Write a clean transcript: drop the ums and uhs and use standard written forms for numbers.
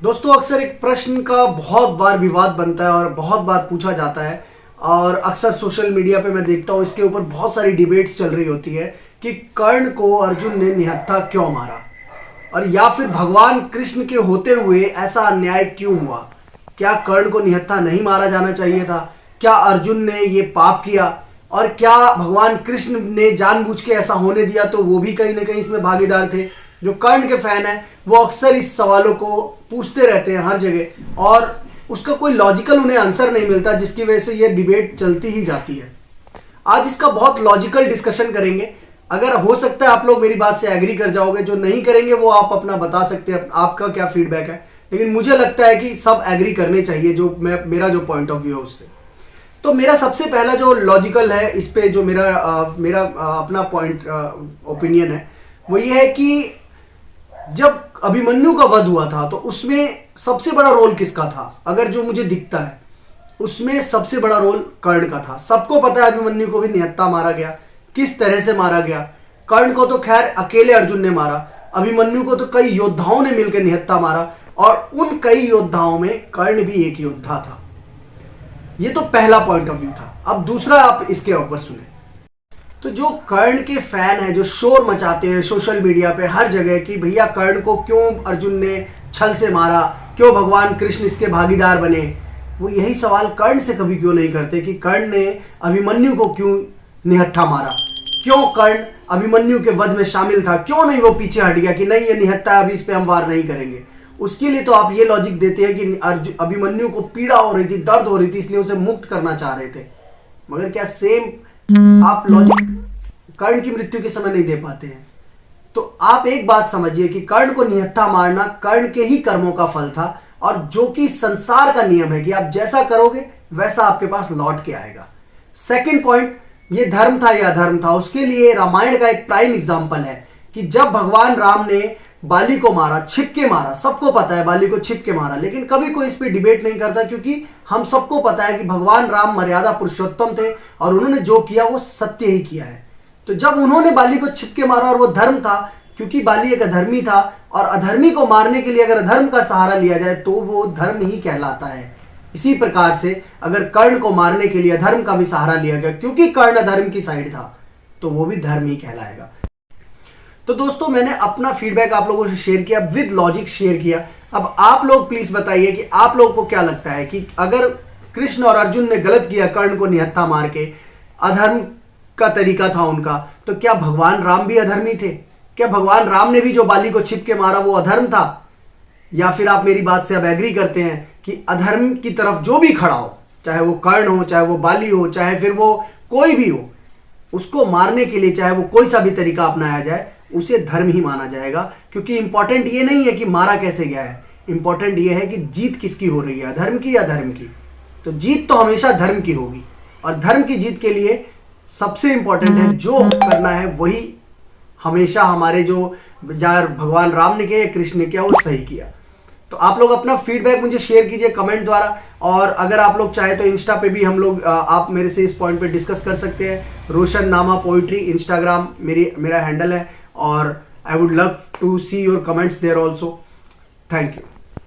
दोस्तों अक्सर एक प्रश्न का बहुत बार विवाद बनता है और बहुत बार पूछा जाता है और अक्सर सोशल मीडिया पे मैं देखता हूँ इसके ऊपर बहुत सारी डिबेट्स चल रही होती है कि कर्ण को अर्जुन ने निहत्था क्यों मारा और या फिर भगवान कृष्ण के होते हुए ऐसा अन्याय क्यों हुआ। क्या कर्ण को निहत्था नहीं मारा जाना चाहिए था? क्या अर्जुन ने ये पाप किया? और क्या भगवान कृष्ण ने जानबूझ के ऐसा होने दिया तो वो भी कहीं ना कहीं इसमें भागीदार थे? जो कर्ण के फैन है वो अक्सर इस सवालों को पूछते रहते हैं हर जगह और उसका कोई लॉजिकल उन्हें आंसर नहीं मिलता, जिसकी वजह से ये डिबेट चलती ही जाती है। आज इसका बहुत लॉजिकल डिस्कशन करेंगे। अगर हो सकता है आप लोग मेरी बात से एग्री कर जाओगे, जो नहीं करेंगे वो आप अपना बता सकते हैं आपका क्या फीडबैक है, लेकिन मुझे लगता है कि सब एग्री करने चाहिए मेरा जो पॉइंट ऑफ व्यू है उससे। तो मेरा सबसे पहला जो लॉजिकल है इस पे जो मेरा अपना पॉइंट ओपिनियन है वो ये है कि जब अभिमन्यु का वध हुआ था तो उसमें सबसे बड़ा रोल किसका था? अगर जो मुझे दिखता है उसमें सबसे बड़ा रोल कर्ण का था। सबको पता है अभिमन्यु को भी निहत्था मारा गया, किस तरह से मारा गया। कर्ण को तो खैर अकेले अर्जुन ने मारा, अभिमन्यु को तो कई योद्धाओं ने मिलकर निहत्था मारा और उन कई योद्धाओं में कर्ण भी एक योद्धा था। ये तो पहला पॉइंट ऑफ व्यू था। अब दूसरा आप इसके ऊपर सुने तो जो कर्ण के फैन है जो शोर मचाते हैं सोशल मीडिया पे हर जगह कि भैया कर्ण को क्यों अर्जुन ने छल से मारा, क्यों भगवान कृष्ण इसके भागीदार बने, वो यही सवाल कर्ण से कभी क्यों नहीं करते कि कर्ण ने अभिमन्यु को क्यों निहत्था मारा, क्यों कर्ण अभिमन्यु के वध में शामिल था, क्यों नहीं वो पीछे हट गया कि नहीं ये निहत्था अभी इस पे हम वार नहीं करेंगे। उसके लिए तो आप ये लॉजिक देते हैं कि अभिमन्यु को पीड़ा हो रही थी, दर्द हो रही थी, इसलिए उसे मुक्त करना चाह रहे थे। मगर क्या सेम आप लॉजिक कर्ण की मृत्यु के समय नहीं दे पाते हैं? तो आप एक बात समझिए कि कर्ण को निहत्था मारना कर्ण के ही कर्मों का फल था और जो कि संसार का नियम है कि आप जैसा करोगे वैसा आपके पास लौट के आएगा। सेकंड पॉइंट, ये धर्म था या अधर्म था, उसके लिए रामायण का एक प्राइम एग्जांपल है कि जब भगवान राम ने बाली को मारा, छिप के मारा, सबको पता है बाली को छिप के मारा, लेकिन कभी कोई इस पे डिबेट नहीं करता क्योंकि हम सबको पता है कि भगवान राम मर्यादा पुरुषोत्तम थे और उन्होंने जो किया वो सत्य ही किया है। तो जब उन्होंने बाली को छिप के मारा और वो धर्म था, क्योंकि बाली एक अधर्मी था और अधर्मी को मारने के लिए अगर अधर्म का सहारा लिया जाए तो वो धर्म ही कहलाता है। इसी प्रकार से अगर कर्ण को मारने के लिए अधर्म का भी सहारा लिया गया क्योंकि कर्ण अधर्म की साइड था तो वो भी धर्म ही कहलाएगा। तो दोस्तों मैंने अपना फीडबैक आप लोगों से शेयर किया, विद लॉजिक शेयर किया। अब आप लोग प्लीज बताइए कि आप लोगों को क्या लगता है कि अगर कृष्ण और अर्जुन ने गलत किया कर्ण को निहत्था मार के, अधर्म का तरीका था उनका, तो क्या भगवान राम भी अधर्मी थे? क्या भगवान राम ने भी जो बाली को छिप के मारा वो अधर्म था? या फिर आप मेरी बात से अब एग्री करते हैं कि अधर्म की तरफ जो भी खड़ा हो, चाहे वो कर्ण हो, चाहे वो बाली हो, चाहे फिर वो कोई भी हो, उसको मारने के लिए चाहे वो कोई सा भी तरीका अपनाया जाए उसे धर्म ही माना जाएगा। क्योंकि इंपॉर्टेंट ये नहीं है कि मारा कैसे गया है, इंपॉर्टेंट ये है कि जीत किसकी हो रही है, अधर्म की या धर्म की। तो जीत तो हमेशा धर्म की होगी और धर्म की जीत के लिए सबसे इंपॉर्टेंट है जो करना है वही हमेशा हमारे जो भगवान राम ने किया, कृष्ण ने किया, वो सही किया। तो आप लोग अपना फीडबैक मुझे शेयर कीजिए कमेंट द्वारा और अगर आप लोग चाहे तो इंस्टा पे भी हम लोग आप मेरे से इस पॉइंट पे डिस्कस कर सकते हैं। रोशन नामा पोइट्री इंस्टाग्राम मेरा हैंडल है और I would love to see your comments there also. Thank you.